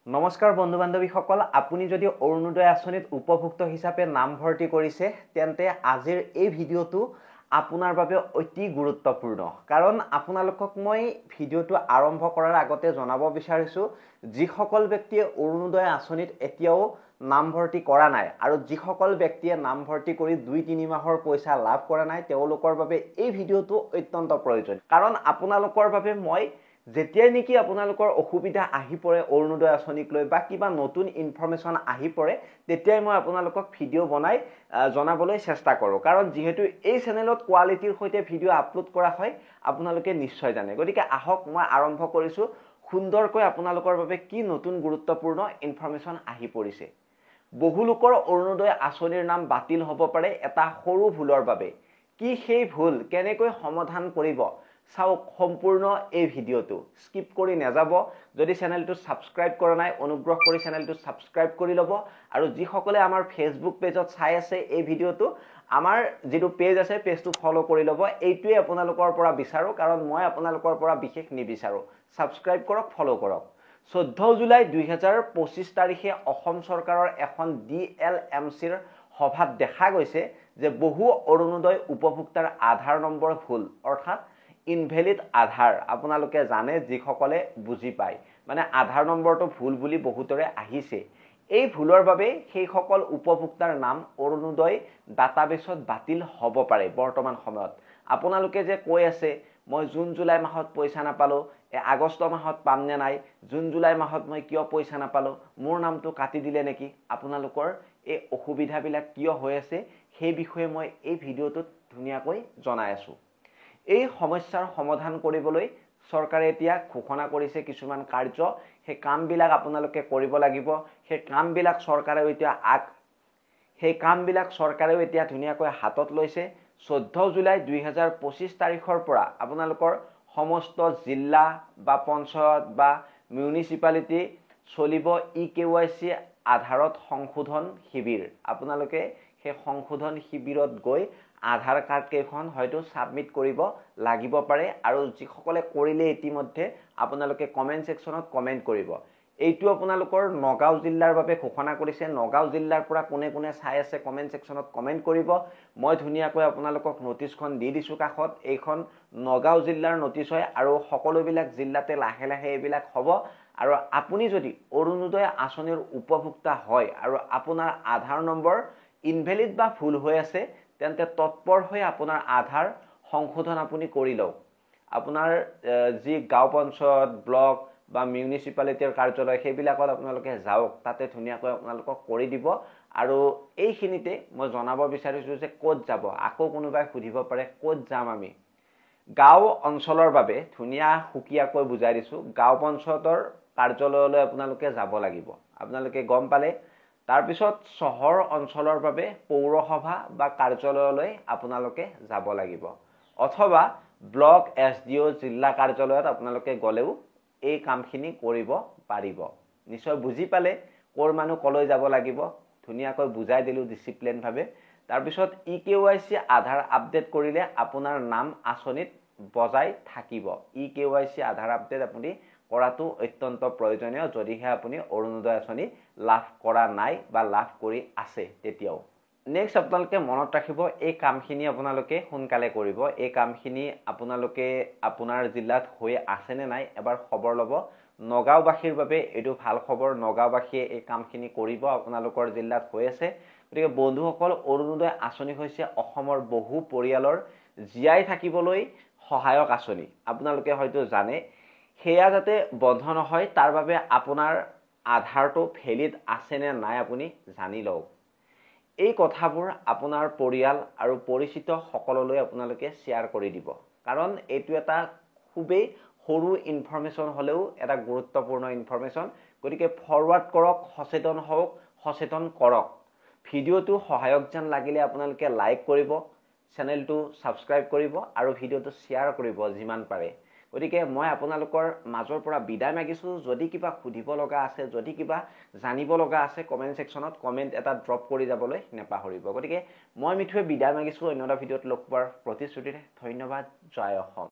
নমস্কাৰ বন্ধু বান্ধৱীসকল, আপুনি যদি অৰুণোদয় আঁচনিত উপভুক্ত হিচাপে নাম ভৰ্তি কৰিছে তেন্তে আজিৰ এই ভিডিঅ'টো আপোনাৰ বাবে অতি গুৰুত্বপূৰ্ণ। কাৰণ আপোনালোকক মই ভিডিঅ'টো আৰম্ভ কৰাৰ আগতে জনাব বিচাৰিছোঁ, যিসকল ব্যক্তিয়ে অৰুণোদয় আঁচনিত এতিয়াও নাম ভৰ্তি কৰা নাই আৰু যিসকল ব্যক্তিয়ে নাম ভৰ্তি কৰি 2-3 মাহৰ পইচা লাভ কৰা নাই তেওঁলোকৰ বাবে এই ভিডিঅ'টো অত্যন্ত প্ৰয়োজন। কাৰণ আপোনালোকৰ বাবে মই যেতিয়াই নেকি আপোনালোকৰ অসুবিধা আহি পৰে অৰুণোদয় আঁচনিক লৈ বা কিবা নতুন ইনফৰমেশ্যন আহি পৰে তেতিয়াই মই আপোনালোকক ভিডিঅ' বনাই জনাবলৈ চেষ্টা কৰোঁ। কাৰণ যিহেতু এই চেনেলত কোৱালিটিৰ সৈতে ভিডিঅ' আপলোড কৰা হয় আপোনালোকে নিশ্চয় জানে। গতিকে আহক মই আৰম্ভ কৰিছোঁ সুন্দৰকৈ আপোনালোকৰ বাবে কি নতুন গুৰুত্বপূৰ্ণ ইনফৰমেশ্যন আহি পৰিছে। বহু লোকৰ অৰুণোদয় আঁচনিৰ নাম বাতিল হ'ব পাৰে এটা সৰু ভুলৰ বাবে। কি সেই ভুল কেনেকৈ সমাধান কৰিব চাওক সম্পূৰ্ণ এই ভিডিঅ'টো, স্কিপ কৰি নাযাব। যদি চেনেলটো ছাবস্ক্ৰাইব কৰা নাই অনুগ্ৰহ কৰি চেনেলটো ছাবস্ক্ৰাইব কৰি ল'ব। আৰু যিসকলে আমাৰ ফেচবুক পেজত চাই আছে এই ভিডিঅ'টো, আমাৰ যিটো পেজ আছে পেজটো ফ'ল' কৰি ল'ব। এইটোৱে আপোনালোকৰ পৰা বিচাৰোঁ, কাৰণ মই আপোনালোকৰ পৰা বিশেষ নিবিচাৰোঁ। ছাবস্ক্ৰাইব কৰক, ফ'ল' কৰক। 14 জুলাই 2025 তাৰিখে অসম চৰকাৰৰ এখন DLMCৰ সভাত দেখা গৈছে যে বহু অৰুণোদয় উপভোক্তাৰ আধাৰ নম্বৰ ভুল, অৰ্থাৎ ইনভেলিড আধাৰ। আপোনালোকে জানে, যিসকলে বুজি পায়, মানে আধাৰ নম্বৰটো ভুল বুলি বহুতৰে আহিছে। এই ভুলৰ বাবে সেইসকল উপভোক্তাৰ নাম অৰুণোদয় ডাটাবেছত বাতিল হ'ব পাৰে। বৰ্তমান সময়ত আপোনালোকে যে কৈ আছে মই জুন জুলাই মাহত পইচা নাপালোঁ, আগষ্ট মাহত পাম নে নাই, জুন জুলাই মাহত মই কিয় পইচা নাপালোঁ, মোৰ নামটো কাটি দিলে নেকি, আপোনালোকৰ এই অসুবিধাবিলাক কিয় হৈ আছে সেই বিষয়ে মই এই ভিডিঅ'টোত ধুনীয়াকৈ জনাই আছোঁ। এই সমস্যাৰ সমাধান কৰিবলৈ চৰকাৰে এতিয়া ঘোষণা কৰিছে কিছুমান কাৰ্য। সেই কামবিলাক আপোনালোকে কৰিব লাগিব। সেই কামবিলাক চৰকাৰেও এতিয়া ধুনীয়াকৈ হাতত লৈছে। 14 জুলাই 2025 তাৰিখৰ পৰা আপোনালোকৰ সমস্ত জিলা বা পঞ্চায়ত বা মিউনিচিপালিটি চলিব EKYC আধাৰত সংশোধন শিবিৰ। আপোনালোকে সেই সংশোধন শিবিৰত গৈ আধাৰ কাৰ্ড কেইখন হয়তো ছাবমিট কৰিব লাগিব পাৰে। আৰু যিসকলে কৰিলে ইতিমধ্যে আপোনালোকে কমেণ্ট ছেকশ্যনত কমেণ্ট কৰিব। এইটো আপোনালোকৰ নগাঁও জিলাৰ বাবে ঘোষণা কৰিছে। নগাঁও জিলাৰ পৰা কোনে কোনে চাই আছে কমেণ্ট ছেকশ্যনত কমেণ্ট কৰিব। মই ধুনীয়াকৈ আপোনালোকক নটিছখন দি দিছোঁ কাষত। এইখন নগাঁও জিলাৰ নটিছ হয় আৰু সকলোবিলাক জিলাতে লাহে লাহে এইবিলাক হ'ব। আৰু আপুনি যদি অৰুণোদয় আঁচনিৰ উপভোক্তা হয় আৰু আপোনাৰ আধাৰ নম্বৰ ইনভেলিড বা ভুল হৈ আছে তেন্তে তৎপৰ হৈ আপোনাৰ আধাৰ সংশোধন আপুনি কৰি লওক। আপোনাৰ যি গাঁও পঞ্চায়ত, ব্লক বা মিউনিচিপালিটিৰ কাৰ্যালয় সেইবিলাকত আপোনালোকে যাওক, তাতে ধুনীয়াকৈ আপোনালোকক কৰি দিব। আৰু এইখিনিতে মই জনাব বিচাৰিছোঁ যে ক'ত যাব। আকৌ কোনোবাই সুধিব পাৰে ক'ত যাম আমি। গাঁও অঞ্চলৰ বাবে ধুনীয়া সুকীয়াকৈ বুজাই দিছোঁ। গাঁও পঞ্চায়তৰ কাৰ্যালয়লৈ আপোনালোকে যাব লাগিব, আপোনালোকে গম পালে। তাৰপিছত চহৰ অঞ্চলৰ বাবে পৌৰসভা বা কাৰ্যালয়লৈ আপোনালোকে যাব লাগিব, অথবা ব্লক SDO জিলা কাৰ্যালয়ত আপোনালোকে গ'লেও এই কামখিনি কৰিব পাৰিব। নিশ্চয় বুজি পালে ক'ৰ মানুহ ক'লৈ যাব লাগিব, ধুনীয়াকৈ বুজাই দিলোঁ ডিচিপ্লিনভাৱে। তাৰপিছত EKYC আধাৰ আপডেট কৰিলে আপোনাৰ নাম আঁচনিত বজাই থাকিব। EKYC আধাৰ আপডেট আপুনি কৰাটো অত্যন্ত প্ৰয়োজনীয়, যদিহে আপুনি অৰুণোদয় আঁচনি লাভ কৰা নাই বা লাভ কৰি আছে তেতিয়াও। নেক্সট আপোনালোকে মনত ৰাখিব, এই কামখিনি আপোনালোকে সোনকালে কৰিব। এই কামখিনি আপোনালোকে আপোনাৰ জিলাত হৈ আছেনে নাই এবাৰ খবৰ ল'ব। নগাঁওবাসীৰ বাবে এইটো ভাল খবৰ, নগাঁওবাসীয়ে এই কামখিনি কৰিব, আপোনালোকৰ জিলাত হৈ আছে। গতিকে বন্ধুসকল, অৰুণোদয় আঁচনি হৈছে অসমৰ বহু পৰিয়ালৰ জীয়াই থাকিবলৈ সহায়ক আঁচনি। আপোনালোকে হয়তো জানে। সেয়া যাতে বন্ধ নহয় তাৰ বাবে আপোনাৰ আধাৰটো ভেলিড আছেনে নাই আপুনি জানি লওক। এই কথাবোৰ আপোনাৰ পৰিয়াল আৰু পৰিচিত সকললৈ আপোনালোকে শ্বেয়াৰ কৰি দিব। কাৰণ এইটো এটা খুবেই সৰু ইনফৰমেশ্যন হ'লেও এটা গুৰুত্বপূৰ্ণ ইনফৰমেশ্যন। গতিকে ফৰৱাৰ্ড কৰক, সচেতন হওক, সচেতন কৰক। ভিডিঅ'টো সহায়ক যেন লাগিলে আপোনালোকে লাইক কৰিব, চেনেলটো ছাবস্ক্ৰাইব কৰিব আৰু ভিডিঅ'টো শ্বেয়াৰ কৰিব যিমান পাৰে। গতিকে মই আপোনালোকৰ মাজৰ পৰা বিদায় মাগিছোঁ। যদি কিবা সুধিব লগা আছে, যদি কিবা জানিব লগা আছে কমেণ্ট ছেকশ্যনত কমেণ্ট এটা ড্ৰপ কৰি যাবলৈ নাপাহৰিব। গতিকে মই মিঠুৱে বিদায় মাগিছোঁ অন্য এটা ভিডিঅ'ত লগ পোৱাৰ প্ৰতিশ্ৰুতিৰে। ধন্যবাদ। জয় অসম।